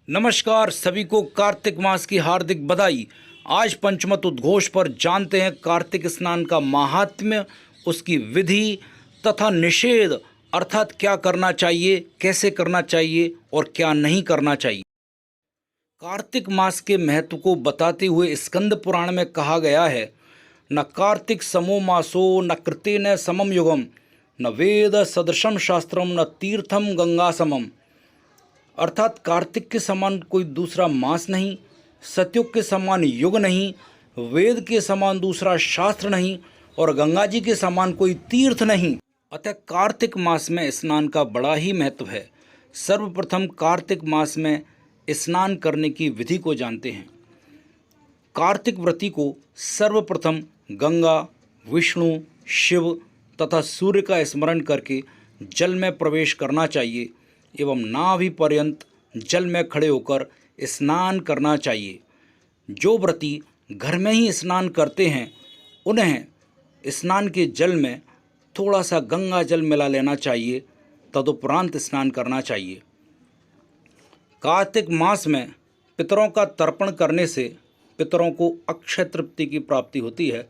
नमस्कार, सभी को कार्तिक मास की हार्दिक बधाई। आज पंचमत उद्घोष पर जानते हैं कार्तिक स्नान का महात्म्य, उसकी विधि तथा निषेध अर्थात क्या करना चाहिए, कैसे करना चाहिए और क्या नहीं करना चाहिए। कार्तिक मास के महत्व को बताते हुए स्कंद पुराण में कहा गया है, न कार्तिक समो मासो न कृतेन समम युगम न वेद सदृशम शास्त्रम न तीर्थम गंगा समम। अर्थात कार्तिक के समान कोई दूसरा मास नहीं, सतयुग के समान युग नहीं, वेद के समान दूसरा शास्त्र नहीं और गंगा जी के समान कोई तीर्थ नहीं। अतः कार्तिक मास में स्नान का बड़ा ही महत्व है। सर्वप्रथम कार्तिक मास में स्नान करने की विधि को जानते हैं। कार्तिक व्रती को सर्वप्रथम गंगा, विष्णु, शिव तथा सूर्य का स्मरण करके जल में प्रवेश करना चाहिए एवं नाभि पर्यंत जल में खड़े होकर स्नान करना चाहिए। जो व्रती घर में ही स्नान करते हैं उन्हें स्नान के जल में थोड़ा सा गंगा जल मिला लेना चाहिए, तदुपरांत स्नान करना चाहिए। कार्तिक मास में पितरों का तर्पण करने से पितरों को अक्षय तृप्ति की प्राप्ति होती है।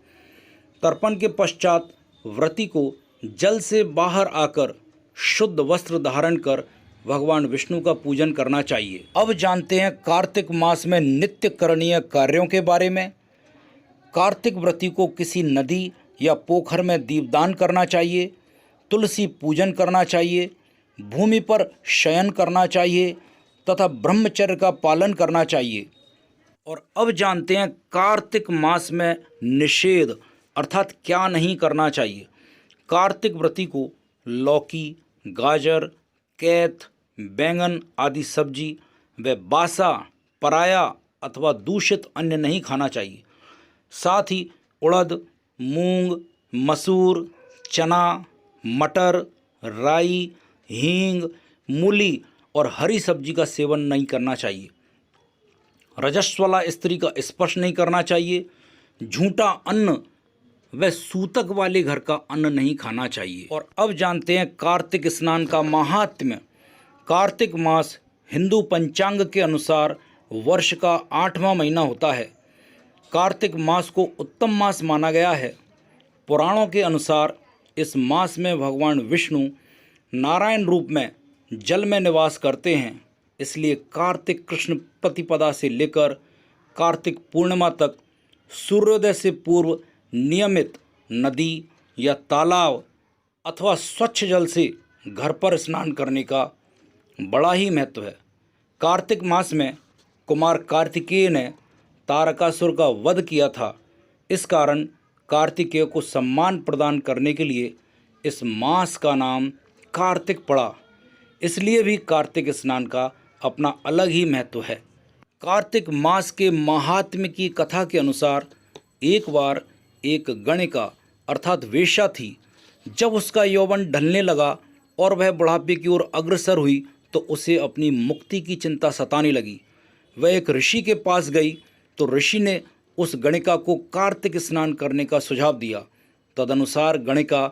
तर्पण के पश्चात व्रती को जल से बाहर आकर शुद्ध वस्त्र धारण कर भगवान विष्णु का पूजन करना चाहिए। अब जानते हैं कार्तिक मास में नित्य करणीय कार्यों के बारे में। कार्तिक व्रती को किसी नदी या पोखर में दीपदान करना चाहिए, तुलसी पूजन करना चाहिए, भूमि पर शयन करना चाहिए तथा ब्रह्मचर्य का पालन करना चाहिए। और अब जानते हैं कार्तिक मास में निषेध अर्थात क्या नहीं करना चाहिए। कार्तिक व्रती को लौकी, गाजर, कैथ, बैंगन आदि सब्जी व बासा, पराया अथवा दूषित अन्य नहीं खाना चाहिए। साथ ही उड़द, मूंग, मसूर, चना, मटर, राई, हींग, मूली और हरी सब्जी का सेवन नहीं करना चाहिए। रजस्वला स्त्री का स्पर्श नहीं करना चाहिए। झूठा अन्न व सूतक वाले घर का अन्न नहीं खाना चाहिए। और अब जानते हैं कार्तिक स्नान का महात्म्य। कार्तिक मास हिंदू पंचांग के अनुसार वर्ष का 8वां महीना होता है। कार्तिक मास को उत्तम मास माना गया है। पुराणों के अनुसार इस मास में भगवान विष्णु नारायण रूप में जल में निवास करते हैं, इसलिए कार्तिक कृष्ण प्रतिपदा से लेकर कार्तिक पूर्णिमा तक सूर्योदय से पूर्व नियमित नदी या तालाब अथवा स्वच्छ जल से घर पर स्नान करने का बड़ा ही महत्व है। कार्तिक मास में कुमार कार्तिकेय ने तारकासुर का वध किया था। इस कारण कार्तिकेय को सम्मान प्रदान करने के लिए इस मास का नाम कार्तिक पड़ा। इसलिए भी कार्तिक स्नान का अपना अलग ही महत्व है। कार्तिक मास के महात्म्य की कथा के अनुसार एक बार एक गणिका अर्थात वेश्या थी। जब उसका यौवन ढलने लगा और वह बुढ़ापे की ओर अग्रसर हुई तो उसे अपनी मुक्ति की चिंता सताने लगी। वह एक ऋषि के पास गई तो ऋषि ने उस गणिका को कार्तिक स्नान करने का सुझाव दिया। तदनुसार गणिका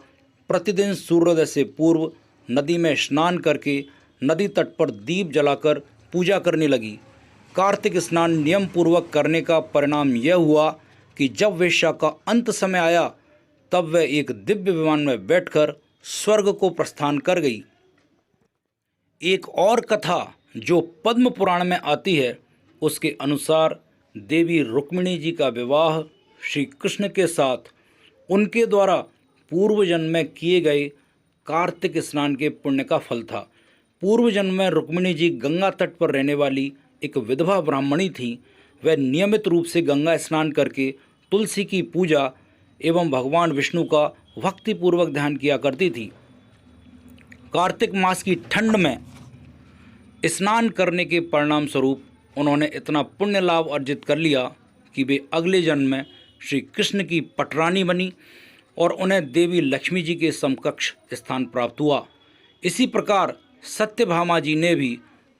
प्रतिदिन सूर्योदय से पूर्व नदी में स्नान करके नदी तट पर दीप जलाकर पूजा करने लगी। कार्तिक स्नान नियम पूर्वक करने का परिणाम यह हुआ कि जब वेश्या का अंत समय आया तब वह एक दिव्य विमान में बैठकर स्वर्ग को प्रस्थान कर गई। एक और कथा जो पद्म पुराण में आती है, उसके अनुसार देवी रुक्मिणी जी का विवाह श्री कृष्ण के साथ उनके द्वारा पूर्व जन्म में किए गए कार्तिक स्नान के पुण्य का फल था। पूर्व जन्म में रुक्मिणी जी गंगा तट पर रहने वाली एक विधवा ब्राह्मणी थी। वह नियमित रूप से गंगा स्नान करके तुलसी की पूजा एवं भगवान विष्णु का भक्तिपूर्वक ध्यान किया करती थी। कार्तिक मास की ठंड में स्नान करने के परिणाम स्वरूप उन्होंने इतना पुण्य लाभ अर्जित कर लिया कि वे अगले जन्म में श्री कृष्ण की पटरानी बनी और उन्हें देवी लक्ष्मी जी के समकक्ष स्थान प्राप्त हुआ। इसी प्रकार सत्यभामा जी ने भी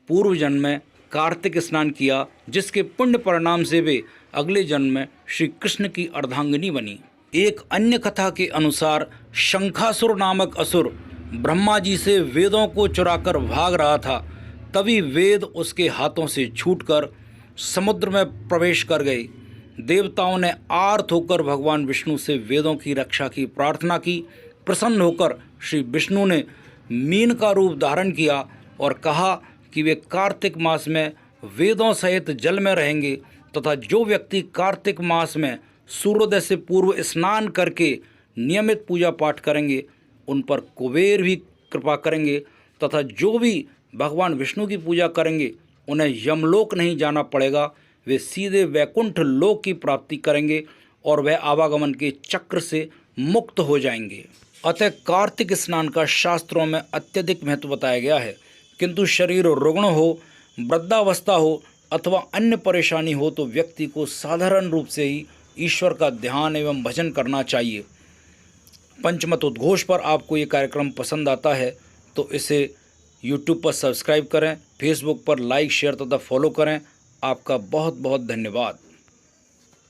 पूर्व जन्म में कार्तिक स्नान किया, जिसके पुण्य परिणाम से वे अगले जन्म में श्री कृष्ण की अर्धांगिनी बनी। एक अन्य कथा के अनुसार शंखासुर नामक असुर ब्रह्मा जी से वेदों को चुराकर भाग रहा था। तभी वेद उसके हाथों से छूटकर समुद्र में प्रवेश कर गए। देवताओं ने आर्त होकर भगवान विष्णु से वेदों की रक्षा की प्रार्थना की। प्रसन्न होकर श्री विष्णु ने मीन का रूप धारण किया और कहा कि वे कार्तिक मास में वेदों सहित जल में रहेंगे तथा जो व्यक्ति कार्तिक मास में सूर्योदय से पूर्व स्नान करके नियमित पूजा पाठ करेंगे उन पर कुबेर भी कृपा करेंगे तथा जो भी भगवान विष्णु की पूजा करेंगे उन्हें यमलोक नहीं जाना पड़ेगा, वे सीधे वैकुंठ लोक की प्राप्ति करेंगे और वह आवागमन के चक्र से मुक्त हो जाएंगे। अतः कार्तिक स्नान का शास्त्रों में अत्यधिक महत्व बताया गया है, किंतु शरीर रुग्ण हो, वृद्धावस्था हो अथवा अन्य परेशानी हो तो व्यक्ति को साधारण रूप से ही ईश्वर का ध्यान एवं भजन करना चाहिए। पंचमत उद्घोष पर आपको ये कार्यक्रम पसंद आता है तो इसे YouTube पर सब्सक्राइब करें, फेसबुक पर लाइक शेयर तथा फॉलो करें। आपका बहुत बहुत धन्यवाद।